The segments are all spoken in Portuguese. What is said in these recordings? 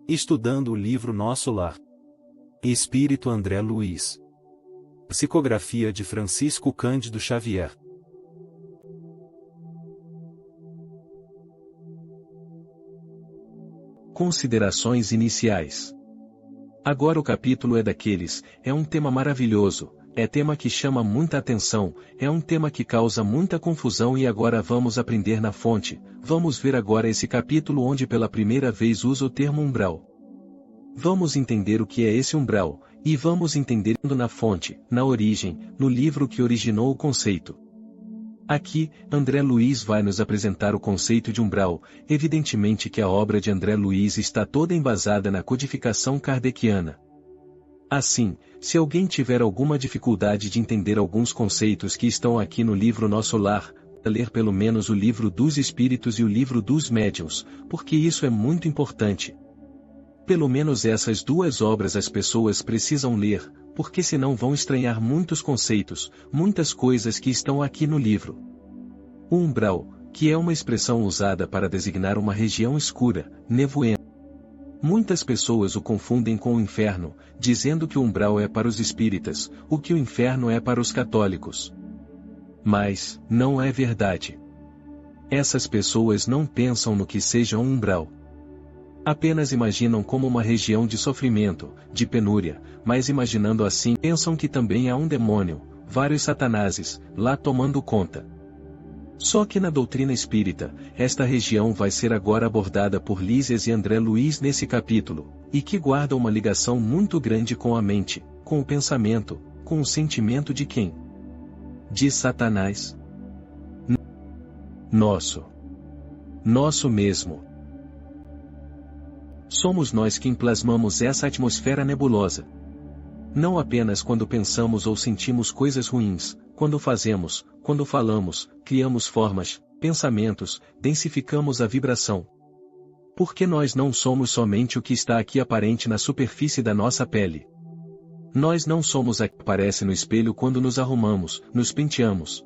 Estudando o livro Nosso Lar. Espírito André Luiz. Psicografia de Francisco Cândido Xavier. Considerações iniciais. Agora o capítulo é daqueles, é um tema maravilhoso, é tema que chama muita atenção, é um tema que causa muita confusão e agora vamos aprender na fonte, vamos ver agora esse capítulo onde pela primeira vez usa o termo umbral. Vamos entender o que é esse umbral, e vamos entender na fonte, na origem, no livro que originou o conceito. Aqui, André Luiz vai nos apresentar o conceito de umbral, evidentemente que a obra de André Luiz está toda embasada na codificação kardeciana. Assim, se alguém tiver alguma dificuldade de entender alguns conceitos que estão aqui no livro Nosso Lar, ler pelo menos o livro dos Espíritos e o livro dos Médiuns, porque isso é muito importante. Pelo menos essas duas obras as pessoas precisam ler, porque senão vão estranhar muitos conceitos, muitas coisas que estão aqui no livro. O umbral, que é uma expressão usada para designar uma região escura, nevoenta. Muitas pessoas o confundem com o inferno, dizendo que o umbral é para os espíritas, o que o inferno é para os católicos. Mas, não é verdade. Essas pessoas não pensam no que seja um umbral. Apenas imaginam como uma região de sofrimento, de penúria, mas imaginando assim pensam que também há um demônio, vários satanases, lá tomando conta. Só que na doutrina espírita, esta região vai ser agora abordada por Lísias e André Luiz nesse capítulo, e que guarda uma ligação muito grande com a mente, com o pensamento, com o sentimento de quem? De Satanás. Nosso mesmo. Somos nós quem plasmamos essa atmosfera nebulosa. Não apenas quando pensamos ou sentimos coisas ruins, quando fazemos, quando falamos, criamos formas, pensamentos, densificamos a vibração. Porque nós não somos somente o que está aqui aparente na superfície da nossa pele. Nós não somos o que aparece no espelho quando nos arrumamos, nos penteamos.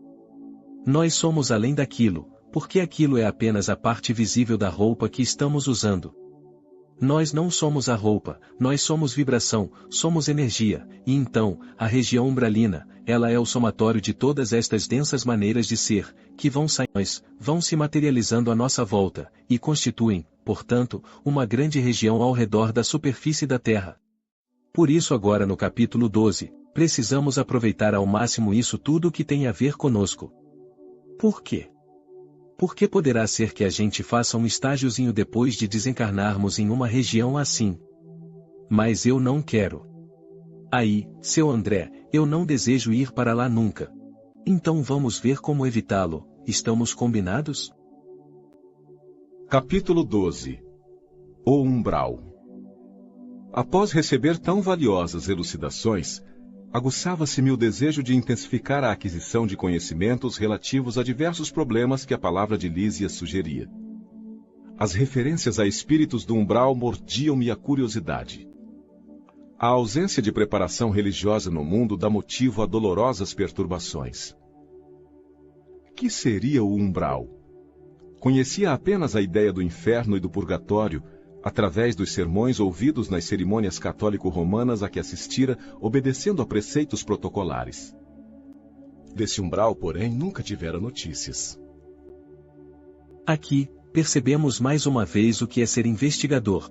Nós somos além daquilo, porque aquilo é apenas a parte visível da roupa que estamos usando. Nós não somos a roupa, nós somos vibração, somos energia, e então, a região umbralina, ela é o somatório de todas estas densas maneiras de ser, que vão vão se materializando à nossa volta, e constituem, portanto, uma grande região ao redor da superfície da Terra. Por isso agora no capítulo 12, precisamos aproveitar ao máximo isso tudo que tem a ver conosco. Por quê? Porque poderá ser que a gente faça um estágiozinho depois de desencarnarmos em uma região assim. Mas eu não quero. Aí, seu André, eu não desejo ir para lá nunca. Então vamos ver como evitá-lo, estamos combinados? Capítulo 12. O umbral. Após receber tão valiosas elucidações, aguçava-se-me o desejo de intensificar a aquisição de conhecimentos relativos a diversos problemas que a palavra de Lísias sugeria. As referências a espíritos do umbral mordiam-me a curiosidade. A ausência de preparação religiosa no mundo dá motivo a dolorosas perturbações. Que seria o umbral? Conhecia apenas a ideia do inferno e do purgatório, através dos sermões ouvidos nas cerimônias católico-romanas a que assistira, obedecendo a preceitos protocolares. Desse umbral, porém, nunca tivera notícias. Aqui, percebemos mais uma vez o que é ser investigador.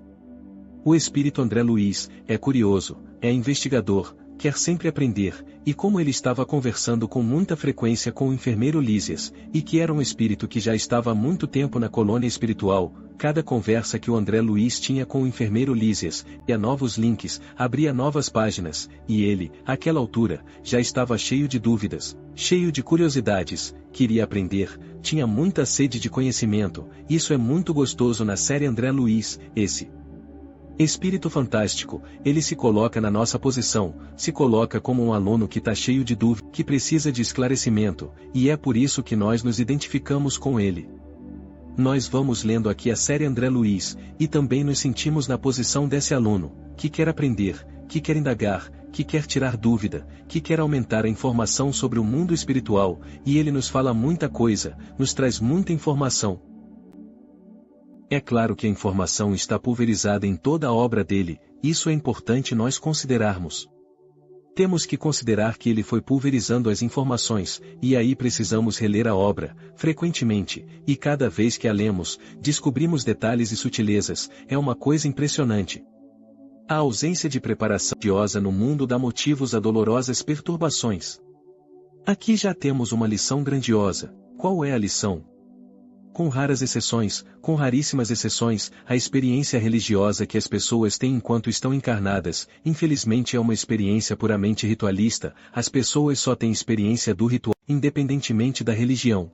O espírito André Luiz é curioso, é investigador, quer sempre aprender, e como ele estava conversando com muita frequência com o enfermeiro Lísias, e que era um espírito que já estava há muito tempo na colônia espiritual, cada conversa que o André Luiz tinha com o enfermeiro Lísias, ia novos links, abria novas páginas, e ele, àquela altura, já estava cheio de dúvidas, cheio de curiosidades, queria aprender, tinha muita sede de conhecimento, isso é muito gostoso na série André Luiz, esse espírito fantástico, ele se coloca na nossa posição, se coloca como um aluno que está cheio de dúvida, que precisa de esclarecimento, e é por isso que nós nos identificamos com ele. Nós vamos lendo aqui a série André Luiz, e também nos sentimos na posição desse aluno, que quer aprender, que quer indagar, que quer tirar dúvida, que quer aumentar a informação sobre o mundo espiritual, e ele nos fala muita coisa, nos traz muita informação. É claro que a informação está pulverizada em toda a obra dele, isso é importante nós considerarmos. Temos que considerar que ele foi pulverizando as informações, e aí precisamos reler a obra, frequentemente, e cada vez que a lemos, descobrimos detalhes e sutilezas, é uma coisa impressionante. A ausência de preparação religiosa no mundo dá motivos a dolorosas perturbações. Aqui já temos uma lição grandiosa. Qual é a lição? Com raras exceções, com raríssimas exceções, a experiência religiosa que as pessoas têm enquanto estão encarnadas, infelizmente é uma experiência puramente ritualista, as pessoas só têm experiência do ritual, independentemente da religião.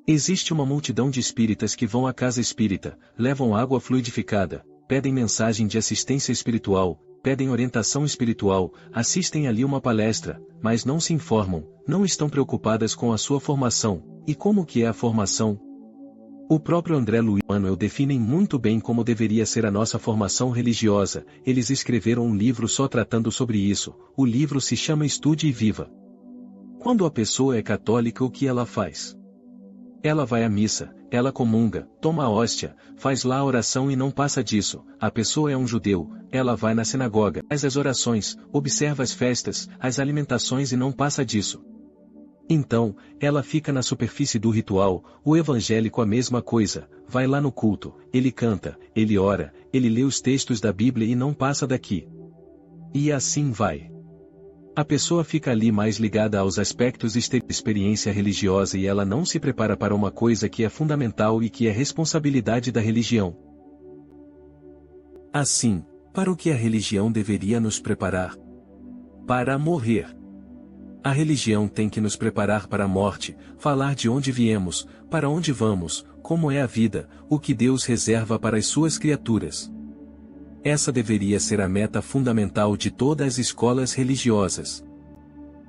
Existe uma multidão de espíritas que vão à casa espírita, levam água fluidificada, pedem mensagem de assistência espiritual, pedem orientação espiritual, assistem ali uma palestra, mas não se informam, não estão preocupadas com a sua formação. E como que é a formação? O próprio André Luiz e Manuel definem muito bem como deveria ser a nossa formação religiosa, eles escreveram um livro só tratando sobre isso, o livro se chama Estude e Viva. Quando a pessoa é católica, o que ela faz? Ela vai à missa, ela comunga, toma a hóstia, faz lá a oração e não passa disso. A pessoa é um judeu, ela vai na sinagoga, faz as orações, observa as festas, as alimentações e não passa disso. Então, ela fica na superfície do ritual. O evangélico a mesma coisa, vai lá no culto, ele canta, ele ora, ele lê os textos da Bíblia e não passa daqui. E assim vai. A pessoa fica ali mais ligada aos aspectos da experiência religiosa e ela não se prepara para uma coisa que é fundamental e que é responsabilidade da religião. Assim, para o que a religião deveria nos preparar? Para morrer. A religião tem que nos preparar para a morte, falar de onde viemos, para onde vamos, como é a vida, o que Deus reserva para as suas criaturas. Essa deveria ser a meta fundamental de todas as escolas religiosas.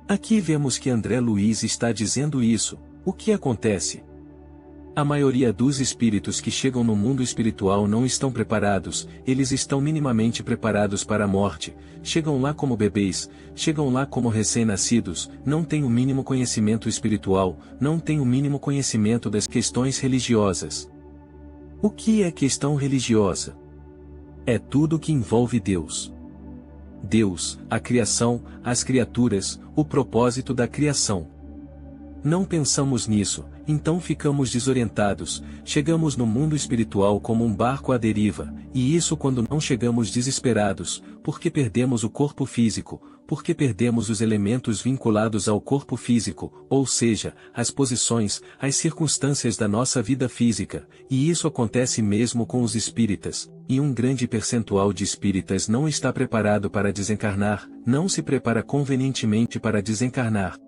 Aqui vemos que André Luiz está dizendo isso. O que acontece? A maioria dos espíritos que chegam no mundo espiritual não estão preparados, eles estão minimamente preparados para a morte, chegam lá como bebês, chegam lá como recém-nascidos, não têm o mínimo conhecimento espiritual, não têm o mínimo conhecimento das questões religiosas. O que é questão religiosa? É tudo que envolve Deus. Deus, a criação, as criaturas, o propósito da criação. Não pensamos nisso, então ficamos desorientados, chegamos no mundo espiritual como um barco à deriva, e isso quando não chegamos desesperados, porque perdemos o corpo físico, porque perdemos os elementos vinculados ao corpo físico, ou seja, as posições, as circunstâncias da nossa vida física, e isso acontece mesmo com os espíritas, e um grande percentual de espíritas não está preparado para desencarnar, não se prepara convenientemente para desencarnar.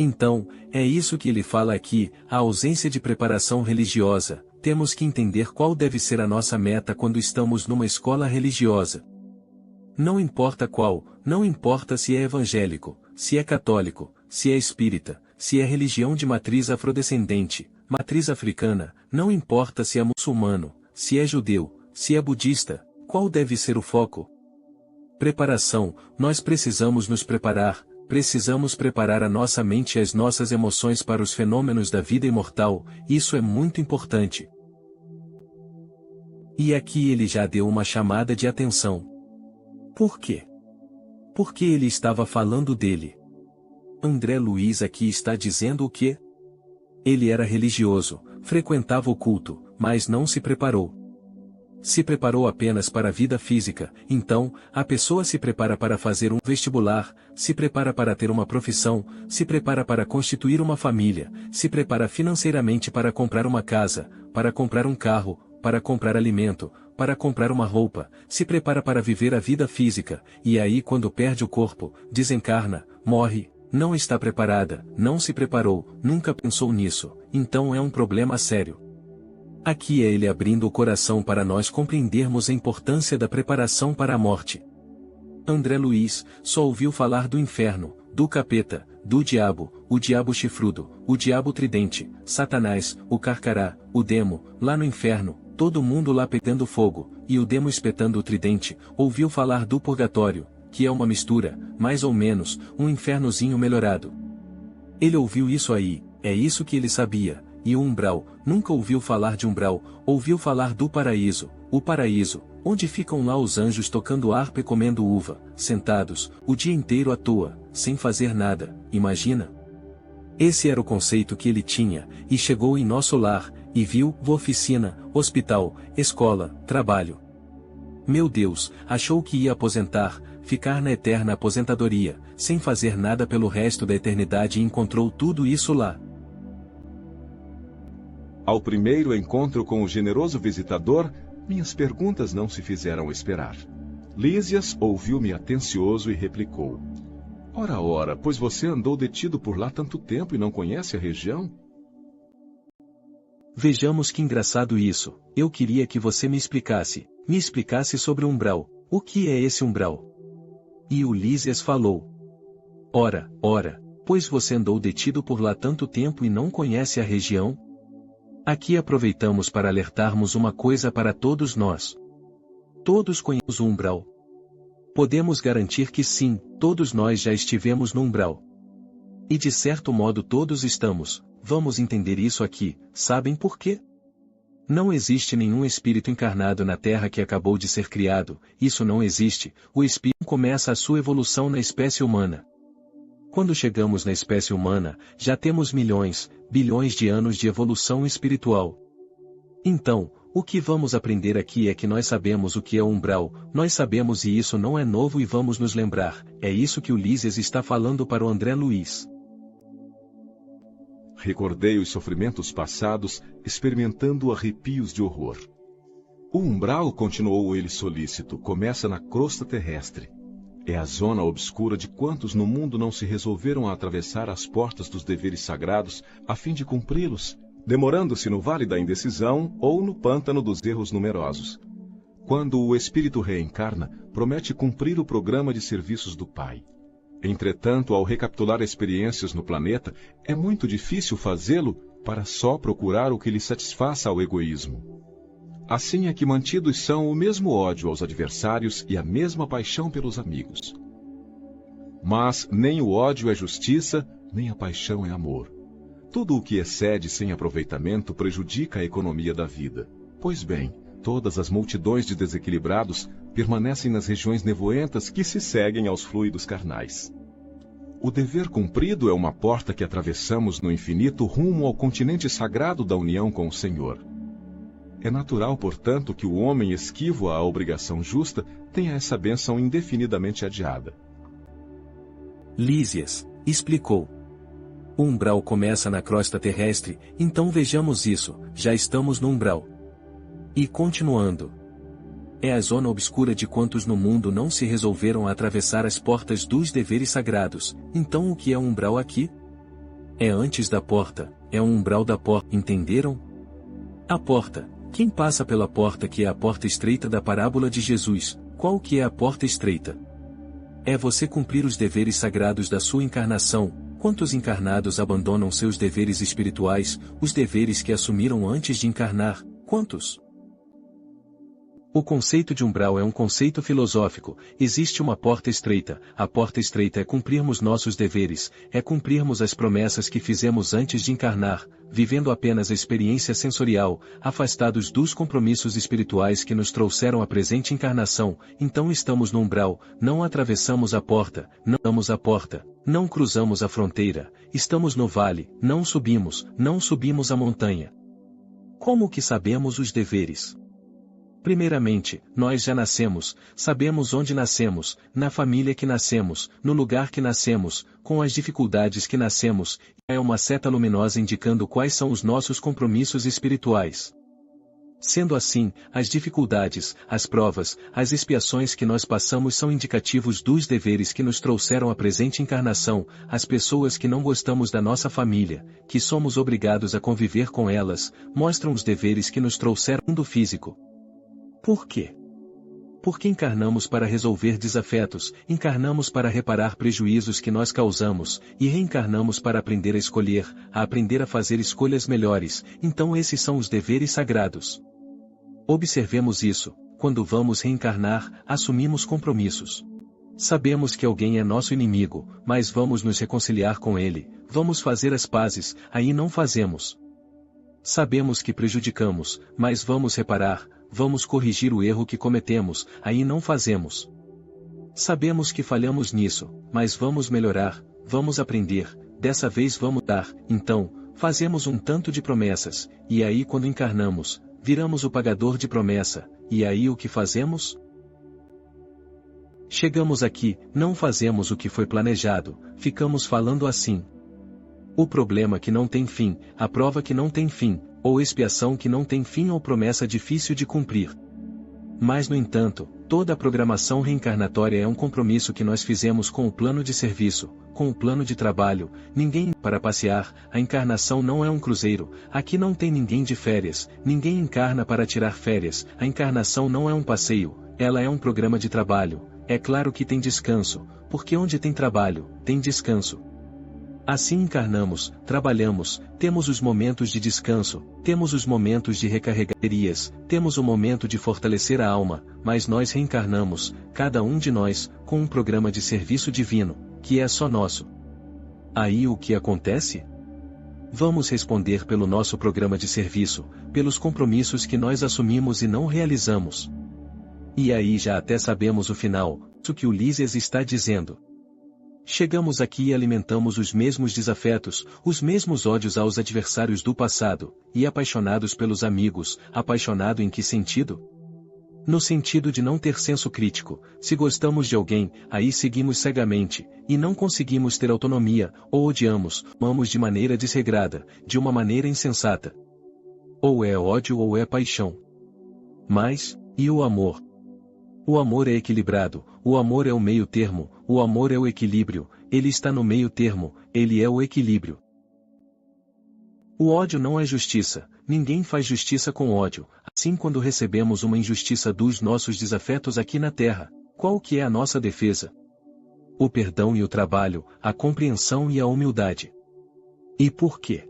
Então, é isso que ele fala aqui, a ausência de preparação religiosa. Temos que entender qual deve ser a nossa meta quando estamos numa escola religiosa. Não importa qual, não importa se é evangélico, se é católico, se é espírita, se é religião de matriz afrodescendente, matriz africana, não importa se é muçulmano, se é judeu, se é budista, qual deve ser o foco? Preparação, nós precisamos nos preparar. Precisamos preparar a nossa mente e as nossas emoções para os fenômenos da vida imortal, isso é muito importante. E aqui ele já deu uma chamada de atenção. Por quê? Porque ele estava falando dele. André Luiz aqui está dizendo o quê? Ele era religioso, frequentava o culto, mas não se preparou. Se preparou apenas para a vida física, então, a pessoa se prepara para fazer um vestibular, se prepara para ter uma profissão, se prepara para constituir uma família, se prepara financeiramente para comprar uma casa, para comprar um carro, para comprar alimento, para comprar uma roupa, se prepara para viver a vida física, e aí quando perde o corpo, desencarna, morre, não está preparada, não se preparou, nunca pensou nisso, então é um problema sério. Aqui é ele abrindo o coração para nós compreendermos a importância da preparação para a morte. André Luiz só ouviu falar do inferno, do capeta, do diabo, o diabo chifrudo, o diabo tridente, Satanás, o carcará, o demo, lá no inferno, todo mundo lá pegando fogo, e o demo espetando o tridente. Ouviu falar do purgatório, que é uma mistura, mais ou menos, um infernozinho melhorado. Ele ouviu isso aí, é isso que ele sabia. E o umbral, nunca ouviu falar de umbral, ouviu falar do paraíso, o paraíso, onde ficam lá os anjos tocando harpa e comendo uva, sentados, o dia inteiro à toa, sem fazer nada, imagina? Esse era o conceito que ele tinha, e chegou em nosso lar, e viu, oficina, hospital, escola, trabalho. Meu Deus, achou que ia aposentar, ficar na eterna aposentadoria, sem fazer nada pelo resto da eternidade e encontrou tudo isso lá. Ao primeiro encontro com o generoso visitador, minhas perguntas não se fizeram esperar. Lísias ouviu-me atencioso e replicou: Ora, ora, pois você andou detido por lá tanto tempo e não conhece a região? Vejamos que engraçado isso, eu queria que você me explicasse sobre o umbral. O que é esse umbral? E o Lísias falou: Ora, pois você andou detido por lá tanto tempo e não conhece a região? Aqui aproveitamos para alertarmos uma coisa para todos nós. Todos conhecemos o umbral. Podemos garantir que sim, todos nós já estivemos no umbral. E de certo modo todos estamos, vamos entender isso aqui, sabem por quê? Não existe nenhum espírito encarnado na Terra que acabou de ser criado, isso não existe, o espírito começa a sua evolução na espécie humana. Quando chegamos na espécie humana, já temos milhões, bilhões de anos de evolução espiritual. Então, o que vamos aprender aqui é que nós sabemos o que é o umbral, nós sabemos e isso não é novo e vamos nos lembrar, é isso que o Lísias está falando para o André Luiz. Recordei os sofrimentos passados, experimentando arrepios de horror. O umbral, continuou ele solícito, começa na crosta terrestre. É a zona obscura de quantos no mundo não se resolveram a atravessar as portas dos deveres sagrados a fim de cumpri-los, demorando-se no vale da indecisão ou no pântano dos erros numerosos. Quando o espírito reencarna, promete cumprir o programa de serviços do Pai. Entretanto, ao recapitular experiências no planeta, é muito difícil fazê-lo para só procurar o que lhe satisfaça ao egoísmo. Assim é que mantidos são o mesmo ódio aos adversários e a mesma paixão pelos amigos. Mas nem o ódio é justiça, nem a paixão é amor. Tudo o que excede sem aproveitamento prejudica a economia da vida. Pois bem, todas as multidões de desequilibrados permanecem nas regiões nevoentas que se seguem aos fluidos carnais. O dever cumprido é uma porta que atravessamos no infinito rumo ao continente sagrado da união com o Senhor. É natural, portanto, que o homem esquivo à obrigação justa tenha essa bênção indefinidamente adiada. Lísias explicou. O umbral começa na crosta terrestre, então vejamos isso, já estamos no umbral. E continuando. É a zona obscura de quantos no mundo não se resolveram a atravessar as portas dos deveres sagrados, então o que é um umbral aqui? É antes da porta, é um umbral da porta, entenderam? A porta. Quem passa pela porta que é a porta estreita da parábola de Jesus, qual que é a porta estreita? É você cumprir os deveres sagrados da sua encarnação. Quantos encarnados abandonam seus deveres espirituais, os deveres que assumiram antes de encarnar? Quantos? O conceito de umbral é um conceito filosófico, existe uma porta estreita, a porta estreita é cumprirmos nossos deveres, é cumprirmos as promessas que fizemos antes de encarnar, vivendo apenas a experiência sensorial, afastados dos compromissos espirituais que nos trouxeram a presente encarnação, então estamos no umbral, não atravessamos a porta, não damos a porta, não cruzamos a fronteira, estamos no vale, não subimos a montanha. Como que sabemos os deveres? Primeiramente, nós já nascemos, sabemos onde nascemos, na família que nascemos, no lugar que nascemos, com as dificuldades que nascemos, e é uma seta luminosa indicando quais são os nossos compromissos espirituais. Sendo assim, as dificuldades, as provas, as expiações que nós passamos são indicativos dos deveres que nos trouxeram à presente encarnação, as pessoas que não gostamos da nossa família, que somos obrigados a conviver com elas, mostram os deveres que nos trouxeram ao mundo físico. Por quê? Porque encarnamos para resolver desafetos, encarnamos para reparar prejuízos que nós causamos, e reencarnamos para aprender a escolher, a aprender a fazer escolhas melhores, então esses são os deveres sagrados. Observemos isso, quando vamos reencarnar, assumimos compromissos. Sabemos que alguém é nosso inimigo, mas vamos nos reconciliar com ele, vamos fazer as pazes, aí não fazemos. Sabemos que prejudicamos, mas vamos reparar, vamos corrigir o erro que cometemos, aí não fazemos. Sabemos que falhamos nisso, mas vamos melhorar, vamos aprender, dessa vez vamos dar, então, fazemos um tanto de promessas, e aí quando encarnamos, viramos o pagador de promessa, e aí o que fazemos? Chegamos aqui, não fazemos o que foi planejado, ficamos falando assim. O problema que não tem fim, a prova que não tem fim, ou expiação que não tem fim ou promessa difícil de cumprir. Mas no entanto, toda a programação reencarnatória é um compromisso que nós fizemos com o plano de serviço, com o plano de trabalho, ninguém para passear, a encarnação não é um cruzeiro, aqui não tem ninguém de férias, ninguém encarna para tirar férias, a encarnação não é um passeio, ela é um programa de trabalho, é claro que tem descanso, porque onde tem trabalho, tem descanso. Assim encarnamos, trabalhamos, temos os momentos de descanso, temos os momentos de recarregarias, temos o momento de fortalecer a alma, mas nós reencarnamos, cada um de nós, com um programa de serviço divino, que é só nosso. Aí o que acontece? Vamos responder pelo nosso programa de serviço, pelos compromissos que nós assumimos e não realizamos. E aí já até sabemos o final, o que Ulisses está dizendo. Chegamos aqui e alimentamos os mesmos desafetos, os mesmos ódios aos adversários do passado, e apaixonados pelos amigos, apaixonado em que sentido? No sentido de não ter senso crítico, se gostamos de alguém, aí seguimos cegamente, e não conseguimos ter autonomia, ou odiamos, amamos de maneira desregrada, de uma maneira insensata. Ou é ódio ou é paixão. Mas, e o amor? O amor é equilibrado, o amor é o meio termo, o amor é o equilíbrio, ele está no meio termo, ele é o equilíbrio. O ódio não é justiça, ninguém faz justiça com ódio, assim quando recebemos uma injustiça dos nossos desafetos aqui na terra, qual que é a nossa defesa? O perdão e o trabalho, a compreensão e a humildade. E por quê?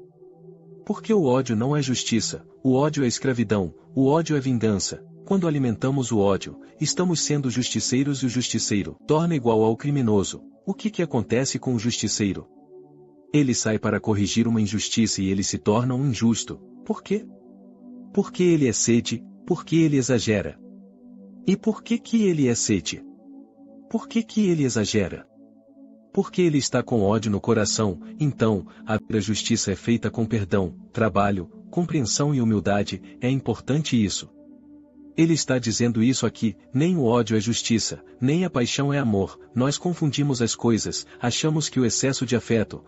Porque o ódio não é justiça, o ódio é escravidão, o ódio é vingança. Quando alimentamos o ódio, estamos sendo justiceiros e o justiceiro torna igual ao criminoso. O que acontece com o justiceiro? Ele sai para corrigir uma injustiça e ele se torna um injusto. Por quê? Porque ele é sede, porque ele exagera. E por que ele é sede? Por que ele exagera? Porque ele está com ódio no coração, então, a justiça é feita com perdão, trabalho, compreensão e humildade, é importante isso. Ele está dizendo isso aqui, nem o ódio é justiça, nem a paixão é amor, nós confundimos as coisas, achamos que o excesso de afeto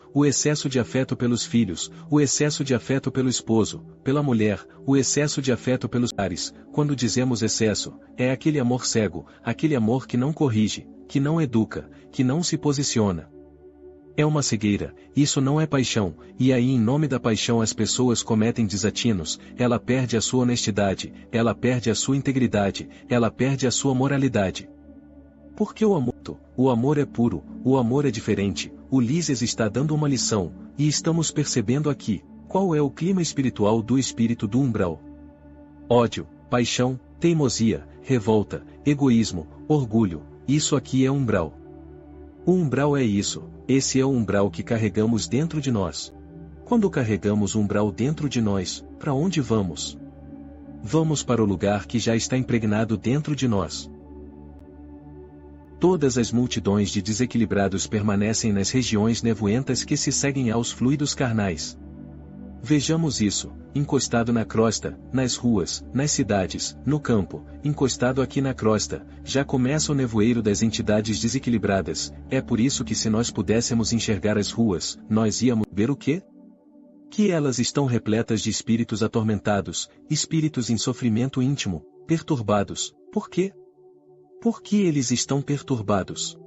pelos filhos, o excesso de afeto pelo esposo, pela mulher, o excesso de afeto pelos pares, quando dizemos excesso, é aquele amor cego, aquele amor que não corrige, que não educa, que não se posiciona. É uma cegueira, isso não é paixão, e aí em nome da paixão as pessoas cometem desatinos, ela perde a sua honestidade, ela perde a sua integridade, ela perde a sua moralidade. Porque o amor é puro, o amor é diferente, Ulisses está dando uma lição, e estamos percebendo aqui, qual é o clima espiritual do espírito do umbral. Ódio, paixão, teimosia, revolta, egoísmo, orgulho, isso aqui é umbral. O umbral é isso, esse é o umbral que carregamos dentro de nós. Quando carregamos o umbral dentro de nós, para onde vamos? Vamos para o lugar que já está impregnado dentro de nós. Todas as multidões de desequilibrados permanecem nas regiões nevoentas que se seguem aos fluidos carnais. Vejamos isso, encostado na crosta, nas ruas, nas cidades, no campo, encostado aqui na crosta, já começa o nevoeiro das entidades desequilibradas, é por isso que se nós pudéssemos enxergar as ruas, nós íamos ver o quê? Que elas estão repletas de espíritos atormentados, espíritos em sofrimento íntimo, perturbados, por quê? Por que eles estão perturbados?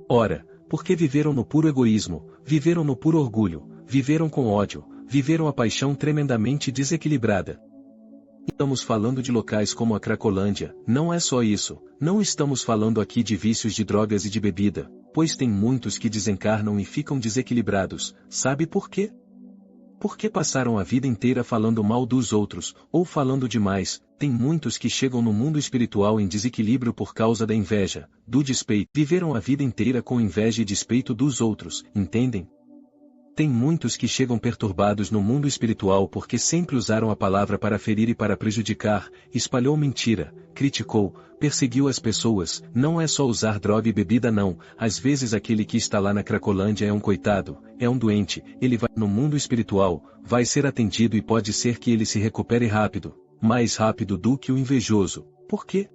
Ora, porque viveram no puro egoísmo, viveram no puro orgulho, viveram com ódio, viveram a paixão tremendamente desequilibrada. Estamos falando de locais como a Cracolândia, não é só isso, não estamos falando aqui de vícios de drogas e de bebida, pois tem muitos que desencarnam e ficam desequilibrados, sabe por quê? Porque passaram a vida inteira falando mal dos outros, ou falando demais, tem muitos que chegam no mundo espiritual em desequilíbrio por causa da inveja, do despeito, viveram a vida inteira com inveja e despeito dos outros, entendem? Tem muitos que chegam perturbados no mundo espiritual porque sempre usaram a palavra para ferir e para prejudicar, espalhou mentira, criticou, perseguiu as pessoas. Não é só usar droga e bebida não, às vezes aquele que está lá na Cracolândia é um coitado, é um doente, ele vai no mundo espiritual, vai ser atendido e pode ser que ele se recupere rápido, mais rápido do que o invejoso. Por quê?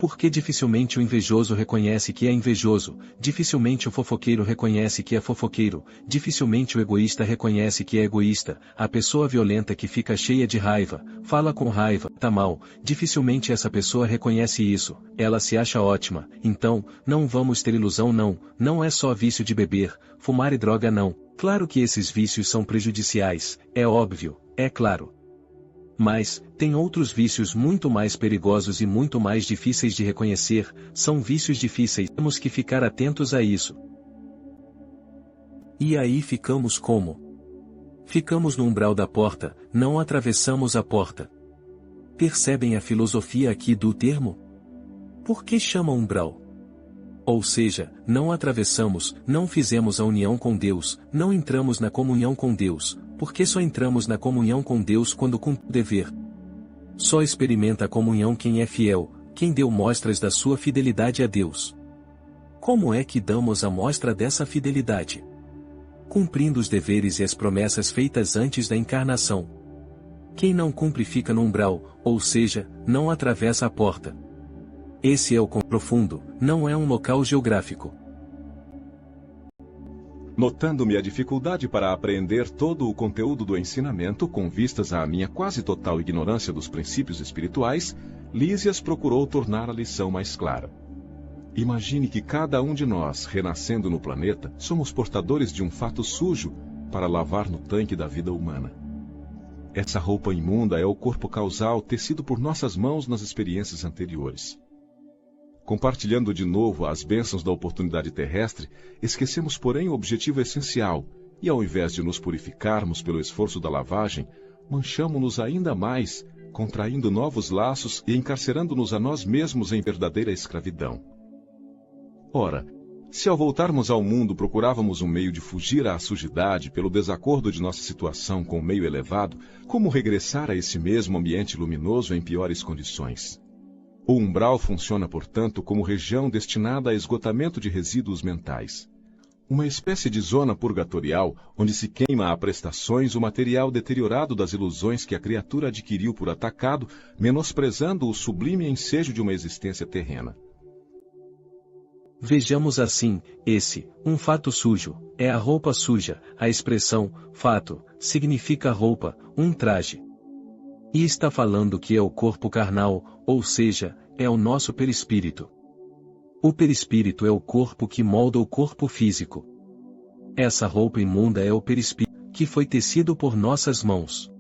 Porque dificilmente o invejoso reconhece que é invejoso, dificilmente o fofoqueiro reconhece que é fofoqueiro, dificilmente o egoísta reconhece que é egoísta, a pessoa violenta que fica cheia de raiva, fala com raiva, tá mal, dificilmente essa pessoa reconhece isso, ela se acha ótima. Então, não vamos ter ilusão não, não é só vício de beber, fumar e droga não, claro que esses vícios são prejudiciais, é óbvio, é claro. Mas, tem outros vícios muito mais perigosos e muito mais difíceis de reconhecer, são vícios difíceis, temos que ficar atentos a isso. E aí ficamos como? Ficamos no umbral da porta, não atravessamos a porta. Percebem a filosofia aqui do termo? Por que chama umbral? Ou seja, não atravessamos, não fizemos a união com Deus, não entramos na comunhão com Deus, porque só entramos na comunhão com Deus quando cumpre o dever. Só experimenta a comunhão quem é fiel, quem deu mostras da sua fidelidade a Deus. Como é que damos a mostra dessa fidelidade? Cumprindo os deveres e as promessas feitas antes da encarnação. Quem não cumpre fica no umbral, ou seja, não atravessa a porta. Esse é o profundo, não é um local geográfico. Notando-me a dificuldade para apreender todo o conteúdo do ensinamento com vistas à minha quase total ignorância dos princípios espirituais, Lísias procurou tornar a lição mais clara. Imagine que cada um de nós, renascendo no planeta, somos portadores de um fato sujo para lavar no tanque da vida humana. Essa roupa imunda é o corpo causal tecido por nossas mãos nas experiências anteriores. Compartilhando de novo as bênçãos da oportunidade terrestre, esquecemos porém o objetivo essencial, e ao invés de nos purificarmos pelo esforço da lavagem, manchamo-nos ainda mais, contraindo novos laços e encarcerando-nos a nós mesmos em verdadeira escravidão. Ora, se ao voltarmos ao mundo procurávamos um meio de fugir à sujidade pelo desacordo de nossa situação com o meio elevado, como regressar a esse mesmo ambiente luminoso em piores condições? O umbral funciona, portanto, como região destinada a esgotamento de resíduos mentais. Uma espécie de zona purgatorial, onde se queima a prestações o material deteriorado das ilusões que a criatura adquiriu por atacado, menosprezando o sublime ensejo de uma existência terrena. Vejamos assim, um fato sujo, é a roupa suja, a expressão, fato, significa roupa, um traje. E está falando que é o corpo carnal, ou seja, é o nosso perispírito. O perispírito é o corpo que molda o corpo físico. Essa roupa imunda é o perispírito, que foi tecido por nossas mãos.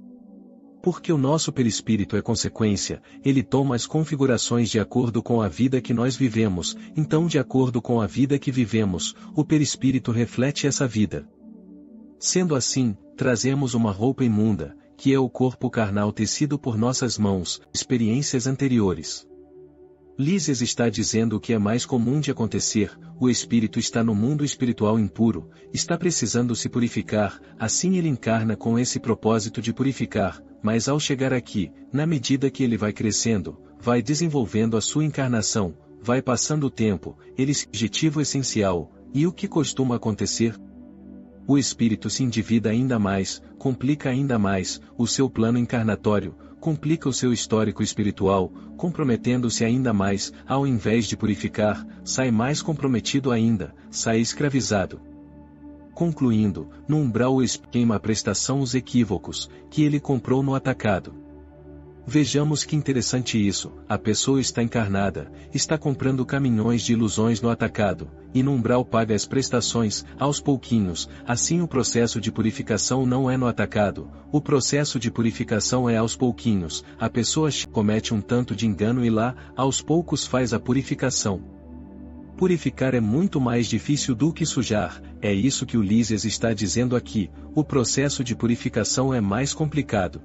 Porque o nosso perispírito é consequência, ele toma as configurações de acordo com a vida que nós vivemos, então de acordo com a vida que vivemos, o perispírito reflete essa vida. Sendo assim, trazemos uma roupa imunda, que é o corpo carnal tecido por nossas mãos, experiências anteriores. Lísias está dizendo o que é mais comum de acontecer, o espírito está no mundo espiritual impuro, está precisando se purificar, assim ele encarna com esse propósito de purificar, mas ao chegar aqui, na medida que ele vai crescendo, vai desenvolvendo a sua encarnação, vai passando o tempo, ele se objetivo essencial, e o que costuma acontecer? O espírito se endivida ainda mais, complica ainda mais o seu plano encarnatório, complica o seu histórico espiritual, comprometendo-se ainda mais, ao invés de purificar, sai mais comprometido ainda, sai escravizado. Concluindo, no umbral o espírito queima a prestação os equívocos, que ele comprou no atacado. Vejamos que interessante isso, a pessoa está encarnada, está comprando caminhões de ilusões no atacado, e no umbral paga as prestações, aos pouquinhos, assim o processo de purificação não é no atacado, o processo de purificação é aos pouquinhos, a pessoa comete um tanto de engano e lá, aos poucos faz a purificação. Purificar é muito mais difícil do que sujar, é isso que o Lísias está dizendo aqui, o processo de purificação é mais complicado.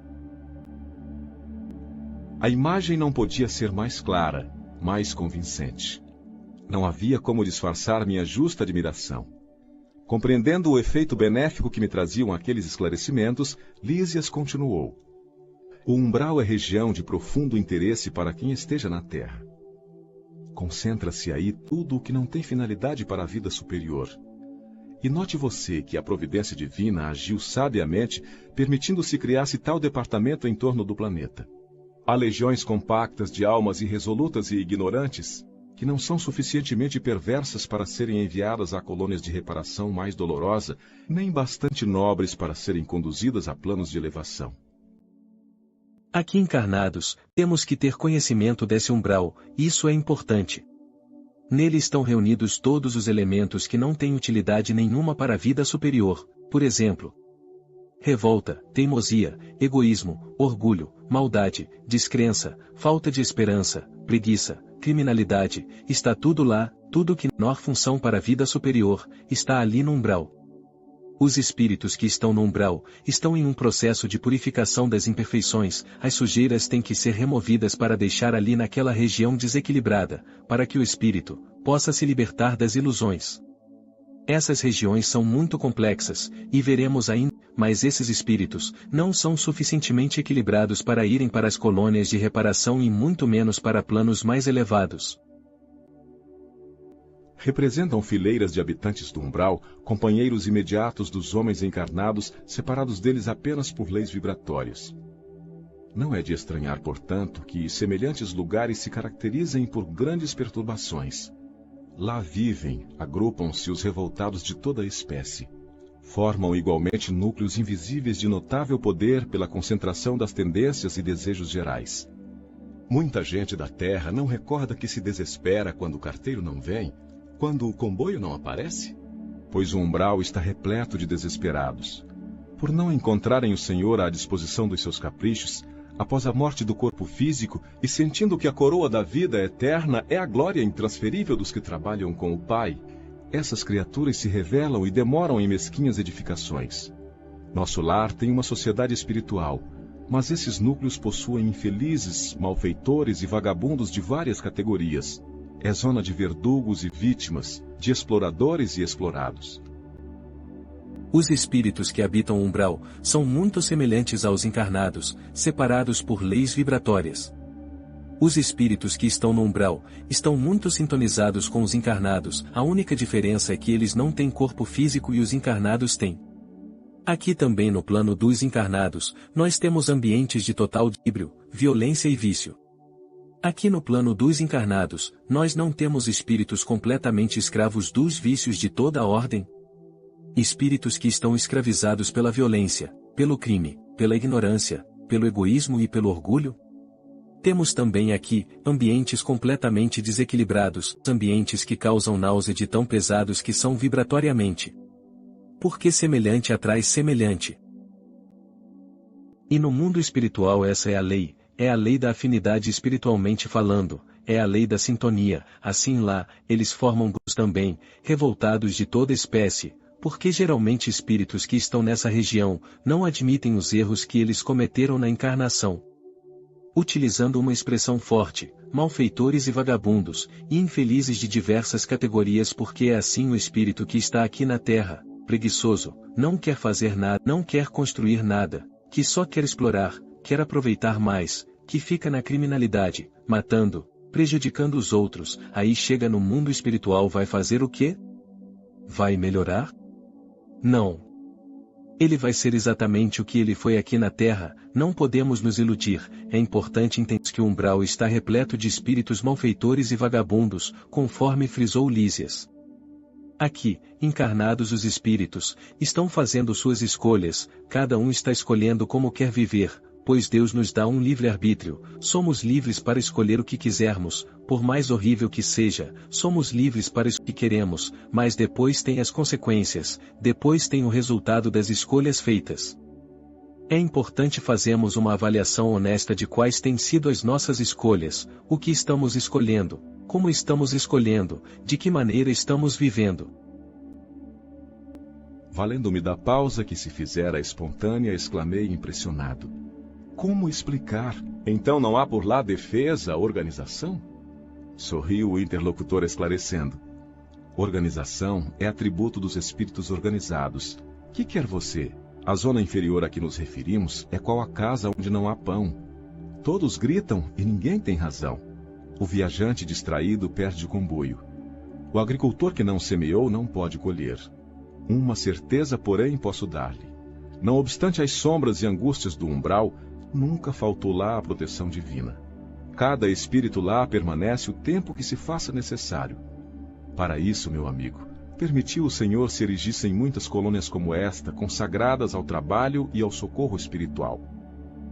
A imagem não podia ser mais clara, mais convincente. Não havia como disfarçar minha justa admiração. Compreendendo o efeito benéfico que me traziam aqueles esclarecimentos, Lísias continuou. O umbral é região de profundo interesse para quem esteja na Terra. Concentra-se aí tudo o que não tem finalidade para a vida superior. E note você que a providência divina agiu sabiamente, permitindo-se criar-se tal departamento em torno do planeta. Há legiões compactas de almas irresolutas e ignorantes, que não são suficientemente perversas para serem enviadas a colônias de reparação mais dolorosa, nem bastante nobres para serem conduzidas a planos de elevação. Aqui encarnados, temos que ter conhecimento desse umbral, isso é importante. Nele estão reunidos todos os elementos que não têm utilidade nenhuma para a vida superior, por exemplo, revolta, teimosia, egoísmo, orgulho, maldade, descrença, falta de esperança, preguiça, criminalidade, está tudo lá, tudo que menor função para a vida superior, está ali no umbral. Os espíritos que estão no umbral, estão em um processo de purificação das imperfeições, as sujeiras têm que ser removidas para deixar ali naquela região desequilibrada, para que o espírito possa se libertar das ilusões. Essas regiões são muito complexas, e veremos ainda, mas esses espíritos não são suficientemente equilibrados para irem para as colônias de reparação e muito menos para planos mais elevados. Representam fileiras de habitantes do umbral, companheiros imediatos dos homens encarnados, separados deles apenas por leis vibratórias. Não é de estranhar, portanto, que semelhantes lugares se caracterizem por grandes perturbações. Lá vivem, agrupam-se os revoltados de toda a espécie. Formam igualmente núcleos invisíveis de notável poder pela concentração das tendências e desejos gerais. Muita gente da Terra não recorda que se desespera quando o carteiro não vem, quando o comboio não aparece? Pois o umbral está repleto de desesperados. Por não encontrarem o Senhor à disposição dos seus caprichos, após a morte do corpo físico e sentindo que a coroa da vida eterna é a glória intransferível dos que trabalham com o Pai, essas criaturas se revelam e demoram em mesquinhas edificações. Nosso lar tem uma sociedade espiritual, mas esses núcleos possuem infelizes, malfeitores e vagabundos de várias categorias. É zona de verdugos e vítimas, de exploradores e explorados. Os espíritos que habitam o umbral são muito semelhantes aos encarnados, separados por leis vibratórias. Os espíritos que estão no umbral estão muito sintonizados com os encarnados, a única diferença é que eles não têm corpo físico e os encarnados têm. Aqui também no plano dos encarnados, nós temos ambientes de total equilíbrio, violência e vício. Aqui no plano dos encarnados, nós não temos espíritos completamente escravos dos vícios de toda a ordem. Espíritos que estão escravizados pela violência, pelo crime, pela ignorância, pelo egoísmo e pelo orgulho. Temos também aqui, ambientes completamente desequilibrados, ambientes que causam náusea de tão pesados que são vibratoriamente. Porque semelhante atrai semelhante. E no mundo espiritual essa é a lei da afinidade espiritualmente falando, é a lei da sintonia, assim lá, eles formam grupos também, revoltados de toda espécie, porque geralmente espíritos que estão nessa região, não admitem os erros que eles cometeram na encarnação. Utilizando uma expressão forte, malfeitores e vagabundos, e infelizes de diversas categorias porque é assim o espírito que está aqui na Terra, preguiçoso, não quer fazer nada, não quer construir nada, que só quer explorar, quer aproveitar mais, que fica na criminalidade, matando, prejudicando os outros, aí chega no mundo espiritual vai fazer o quê? Vai melhorar? Não. Ele vai ser exatamente o que ele foi aqui na Terra, não podemos nos iludir, é importante entender que o umbral está repleto de espíritos malfeitores e vagabundos, conforme frisou Lísias. Aqui, encarnados os espíritos, estão fazendo suas escolhas, cada um está escolhendo como quer viver, pois Deus nos dá um livre-arbítrio, somos livres para escolher o que quisermos, por mais horrível que seja, somos livres para o que queremos, mas depois tem as consequências, depois tem o resultado das escolhas feitas. É importante fazermos uma avaliação honesta de quais têm sido as nossas escolhas, o que estamos escolhendo, como estamos escolhendo, de que maneira estamos vivendo. Valendo-me da pausa que se fizera espontânea, exclamei impressionado. Como explicar? Então não há por lá defesa, organização? Sorriu o interlocutor esclarecendo. Organização é atributo dos espíritos organizados. Que quer você? A zona inferior a que nos referimos é qual a casa onde não há pão. Todos gritam e ninguém tem razão. O viajante distraído perde o comboio. O agricultor que não semeou não pode colher. Uma certeza, porém, posso dar-lhe. Não obstante as sombras e angústias do umbral, nunca faltou lá a proteção divina. Cada espírito lá permanece o tempo que se faça necessário. Para isso, meu amigo, permitiu o Senhor se erigissem muitas colônias como esta, consagradas ao trabalho e ao socorro espiritual.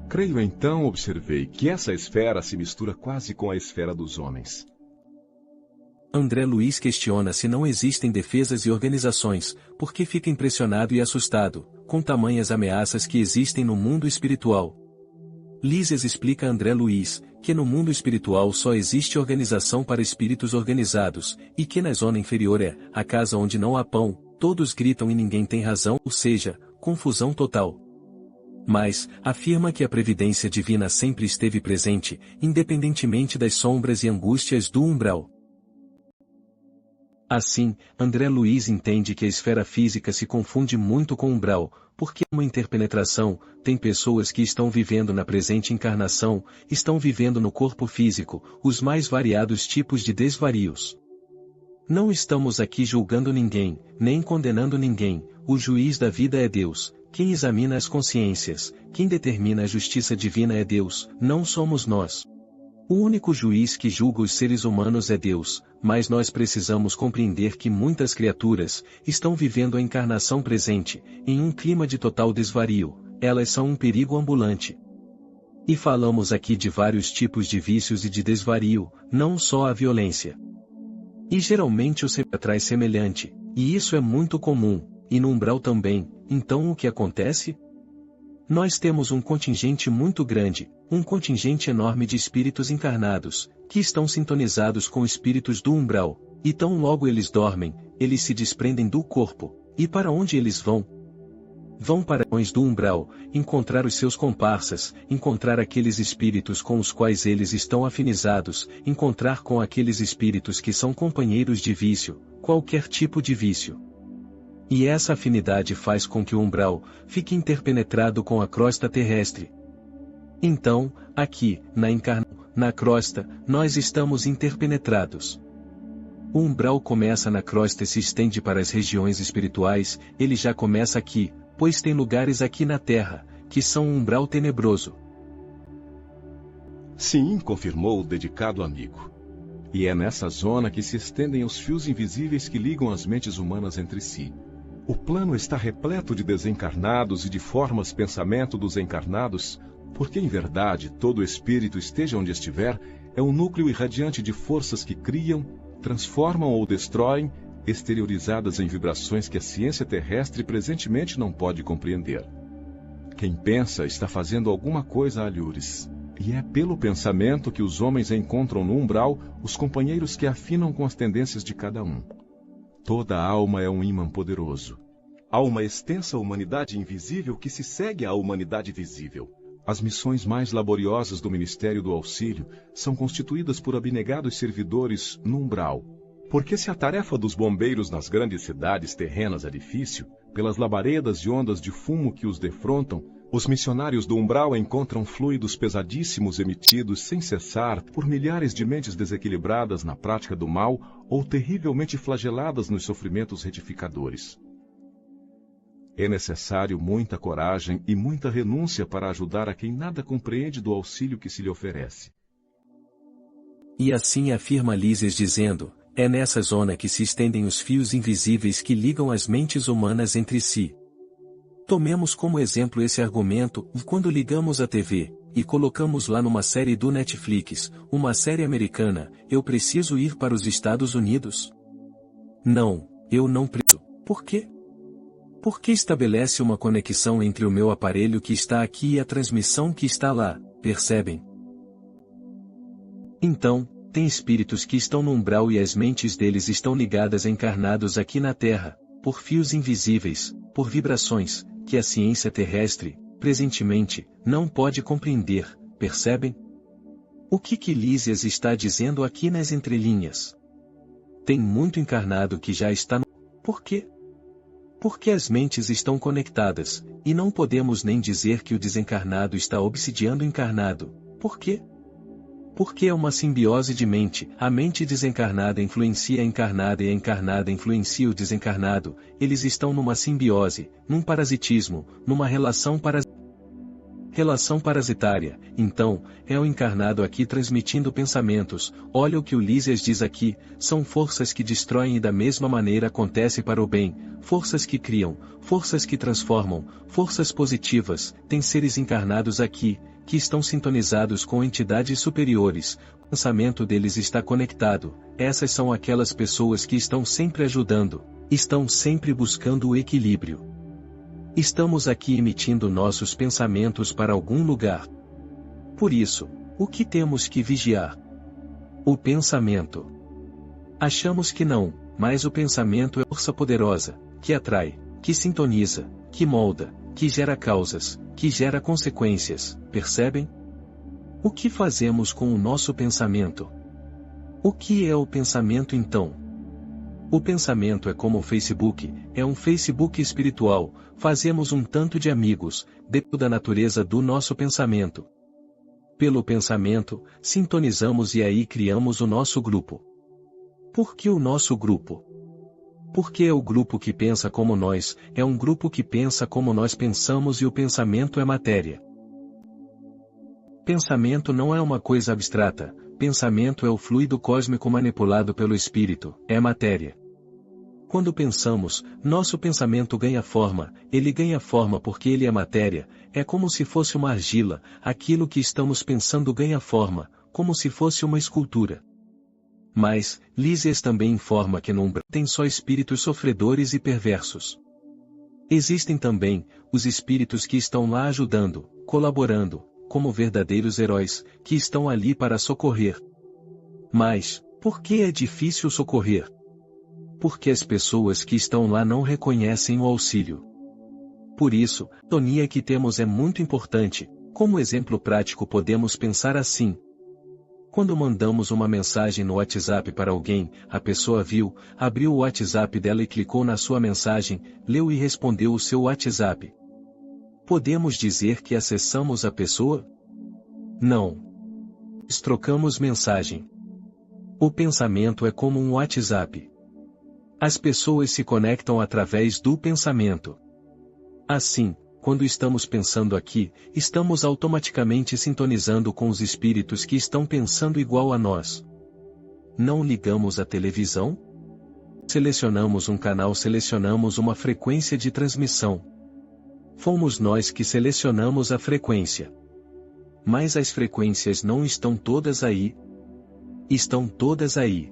Creio então, observei, que essa esfera se mistura quase com a esfera dos homens. André Luiz questiona se não existem defesas e organizações, porque fica impressionado e assustado, com tamanhas ameaças que existem no mundo espiritual. Lísias explica a André Luiz, que no mundo espiritual só existe organização para espíritos organizados, e que na zona inferior é a casa onde não há pão, todos gritam e ninguém tem razão, ou seja, confusão total. Mas, afirma que a previdência divina sempre esteve presente, independentemente das sombras e angústias do umbral. Assim, André Luiz entende que a esfera física se confunde muito com o umbral, porque uma interpenetração, tem pessoas que estão vivendo na presente encarnação, estão vivendo no corpo físico, os mais variados tipos de desvarios. Não estamos aqui julgando ninguém, nem condenando ninguém, o juiz da vida é Deus, quem examina as consciências, quem determina a justiça divina é Deus, não somos nós. O único juiz que julga os seres humanos é Deus, mas nós precisamos compreender que muitas criaturas estão vivendo a encarnação presente, em um clima de total desvario, elas são um perigo ambulante. E falamos aqui de vários tipos de vícios e de desvario, não só a violência. E geralmente o sempre traz semelhante, e isso é muito comum, e no umbral também, então o que acontece? Nós temos um contingente muito grande, um contingente enorme de espíritos encarnados, que estão sintonizados com espíritos do umbral, e tão logo eles dormem, eles se desprendem do corpo, e para onde eles vão? Vão para os do umbral, encontrar os seus comparsas, encontrar aqueles espíritos com os quais eles estão afinizados, encontrar com aqueles espíritos que são companheiros de vício, qualquer tipo de vício. E essa afinidade faz com que o umbral fique interpenetrado com a crosta terrestre. Então, aqui, na crosta, nós estamos interpenetrados. O umbral começa na crosta e se estende para as regiões espirituais, ele já começa aqui, pois tem lugares aqui na Terra, que são um umbral tenebroso. Sim, confirmou o dedicado amigo. E é nessa zona que se estendem os fios invisíveis que ligam as mentes humanas entre si. O plano está repleto de desencarnados e de formas pensamento dos encarnados, porque em verdade todo espírito, esteja onde estiver, é um núcleo irradiante de forças que criam, transformam ou destroem, exteriorizadas em vibrações que a ciência terrestre presentemente não pode compreender. Quem pensa está fazendo alguma coisa a alhures, e é pelo pensamento que os homens encontram no umbral os companheiros que afinam com as tendências de cada um. Toda alma é um ímã poderoso. Há uma extensa humanidade invisível que se segue à humanidade visível. As missões mais laboriosas do Ministério do Auxílio são constituídas por abnegados servidores no umbral. Porque se a tarefa dos bombeiros nas grandes cidades terrenas é difícil, pelas labaredas e ondas de fumo que os defrontam, os missionários do umbral encontram fluidos pesadíssimos emitidos sem cessar por milhares de mentes desequilibradas na prática do mal ou terrivelmente flageladas nos sofrimentos retificadores. É necessário muita coragem e muita renúncia para ajudar a quem nada compreende do auxílio que se lhe oferece. E assim afirma Lísias dizendo, é nessa zona que se estendem os fios invisíveis que ligam as mentes humanas entre si. Tomemos como exemplo esse argumento, quando ligamos a TV, e colocamos lá numa série do Netflix, uma série americana, eu preciso ir para os Estados Unidos? Não, eu não preciso. Por quê? Porque estabelece uma conexão entre o meu aparelho que está aqui e a transmissão que está lá, percebem? Então, tem espíritos que estão no umbral e as mentes deles estão ligadas encarnados aqui na Terra, por fios invisíveis, por vibrações, que a ciência terrestre, presentemente, não pode compreender, percebem? O que Lísias está dizendo aqui nas entrelinhas? Tem muito encarnado que já está no... Por quê? Porque as mentes estão conectadas, e não podemos nem dizer que o desencarnado está obsidiando o encarnado. Por quê? Porque é uma simbiose de mente, a mente desencarnada influencia a encarnada e a encarnada influencia o desencarnado, eles estão numa simbiose, num parasitismo, numa relação parasitária. Então, é o encarnado aqui transmitindo pensamentos. Olha o que o Lísias diz aqui, são forças que destroem e da mesma maneira acontece para o bem, forças que criam, forças que transformam, forças positivas. Tem seres encarnados aqui, que estão sintonizados com entidades superiores, o pensamento deles está conectado. Essas são aquelas pessoas que estão sempre ajudando, estão sempre buscando o equilíbrio. Estamos aqui emitindo nossos pensamentos para algum lugar. Por isso, o que temos que vigiar? O pensamento. Achamos que não, mas o pensamento é força poderosa, que atrai, que sintoniza, que molda, que gera causas, que gera consequências, percebem? O que fazemos com o nosso pensamento? O que é o pensamento então? O pensamento é como o Facebook, é um Facebook espiritual, fazemos um tanto de amigos, depende da natureza do nosso pensamento. Pelo pensamento, sintonizamos e aí criamos o nosso grupo. Por que o nosso grupo? Porque é o grupo que pensa como nós, é um grupo que pensa como nós pensamos e o pensamento é matéria. Pensamento não é uma coisa abstrata, pensamento é o fluido cósmico manipulado pelo espírito, é matéria. Quando pensamos, nosso pensamento ganha forma, ele ganha forma porque ele é matéria, é como se fosse uma argila, aquilo que estamos pensando ganha forma, como se fosse uma escultura. Mas, Lísias também informa que no umbral tem só espíritos sofredores e perversos. Existem também, os espíritos que estão lá ajudando, colaborando, como verdadeiros heróis, que estão ali para socorrer. Mas, por que é difícil socorrer? Porque as pessoas que estão lá não reconhecem o auxílio. Por isso, a sintonia que temos é muito importante. Como exemplo prático podemos pensar assim. Quando mandamos uma mensagem no WhatsApp para alguém, a pessoa viu, abriu o WhatsApp dela e clicou na sua mensagem, leu e respondeu o seu WhatsApp. Podemos dizer que acessamos a pessoa? Não. Trocamos mensagem. O pensamento é como um WhatsApp. As pessoas se conectam através do pensamento. Assim, quando estamos pensando aqui, estamos automaticamente sintonizando com os espíritos que estão pensando igual a nós. Não ligamos a televisão? Selecionamos um canal, selecionamos uma frequência de transmissão. Fomos nós que selecionamos a frequência. Mas as frequências não estão todas aí. Estão todas aí.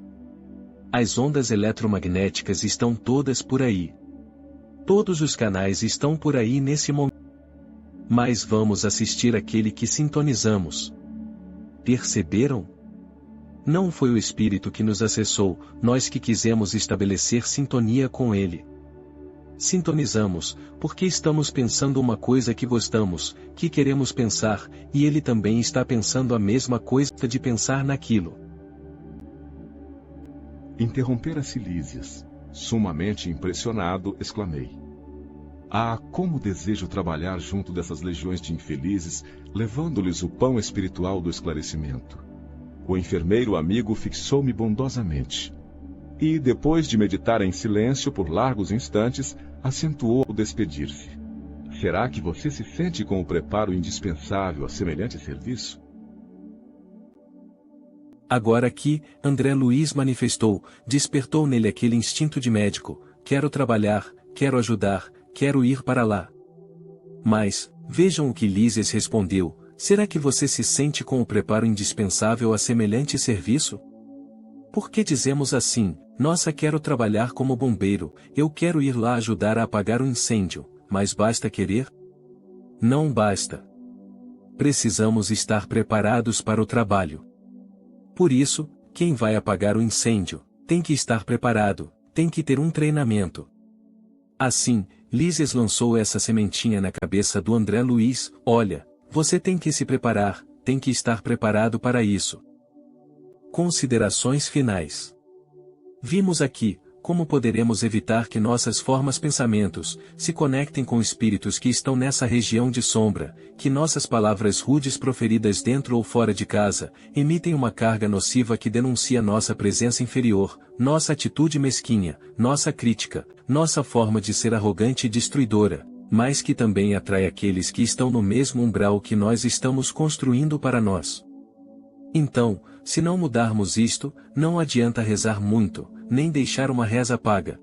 As ondas eletromagnéticas estão todas por aí. Todos os canais estão por aí nesse momento. Mas vamos assistir aquele que sintonizamos. Perceberam? Não foi o espírito que nos acessou, nós que quisemos estabelecer sintonia com ele. Sintonizamos, porque estamos pensando uma coisa que gostamos, que queremos pensar, e ele também está pensando a mesma coisa de pensar naquilo. Interrompera-se Lísias. Sumamente impressionado, exclamei. Ah, como desejo trabalhar junto dessas legiões de infelizes, levando-lhes o pão espiritual do esclarecimento. O enfermeiro amigo fixou-me bondosamente. E, depois de meditar em silêncio por largos instantes, acentuou ao despedir-se. Será que você se sente com o preparo indispensável a semelhante serviço? Agora aqui, André Luiz manifestou, despertou nele aquele instinto de médico, quero trabalhar, quero ajudar, quero ir para lá. Mas, vejam o que Lísias respondeu, será que você se sente com o preparo indispensável a semelhante serviço? Por que dizemos assim, nossa quero trabalhar como bombeiro, eu quero ir lá ajudar a apagar o incêndio, mas basta querer? Não basta. Precisamos estar preparados para o trabalho. Por isso, quem vai apagar o incêndio, tem que estar preparado, tem que ter um treinamento. Assim, Lísias lançou essa sementinha na cabeça do André Luiz, olha, você tem que se preparar, tem que estar preparado para isso. Considerações finais. Vimos aqui como poderemos evitar que nossas formas pensamentos se conectem com espíritos que estão nessa região de sombra, que nossas palavras rudes proferidas dentro ou fora de casa emitem uma carga nociva que denuncia nossa presença inferior, nossa atitude mesquinha, nossa crítica, nossa forma de ser arrogante e destruidora, mas que também atrai aqueles que estão no mesmo umbral que nós estamos construindo para nós. Então, se não mudarmos isto, não adianta rezar muito, nem deixar uma reza paga.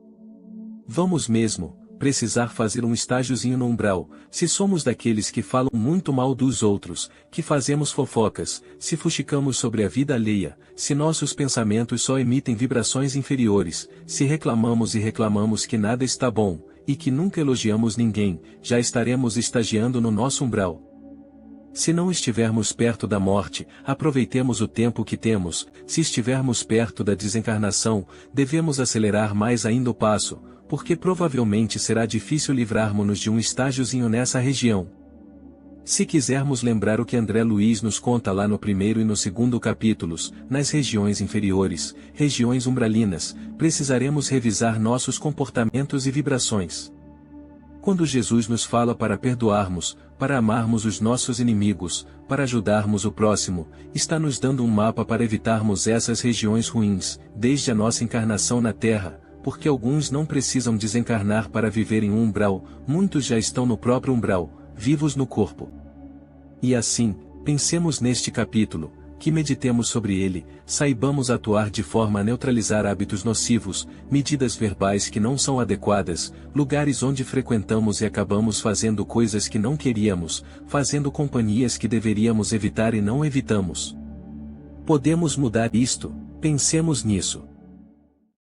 Vamos mesmo precisar fazer um estágiozinho no umbral, se somos daqueles que falam muito mal dos outros, que fazemos fofocas, se fuxicamos sobre a vida alheia, se nossos pensamentos só emitem vibrações inferiores, se reclamamos e reclamamos que nada está bom, e que nunca elogiamos ninguém, já estaremos estagiando no nosso umbral. Se não estivermos perto da morte, aproveitemos o tempo que temos, se estivermos perto da desencarnação, devemos acelerar mais ainda o passo, porque provavelmente será difícil livrarmos-nos de um estágiozinho nessa região. Se quisermos lembrar o que André Luiz nos conta lá no primeiro e no segundo capítulos, nas regiões inferiores, regiões umbralinas, precisaremos revisar nossos comportamentos e vibrações. Quando Jesus nos fala para perdoarmos, para amarmos os nossos inimigos, para ajudarmos o próximo, está nos dando um mapa para evitarmos essas regiões ruins, desde a nossa encarnação na Terra, porque alguns não precisam desencarnar para viver em um umbral, muitos já estão no próprio umbral, vivos no corpo. E assim, pensemos neste capítulo, que meditemos sobre ele, saibamos atuar de forma a neutralizar hábitos nocivos, medidas verbais que não são adequadas, lugares onde frequentamos e acabamos fazendo coisas que não queríamos, fazendo companhias que deveríamos evitar e não evitamos. Podemos mudar isto, pensemos nisso.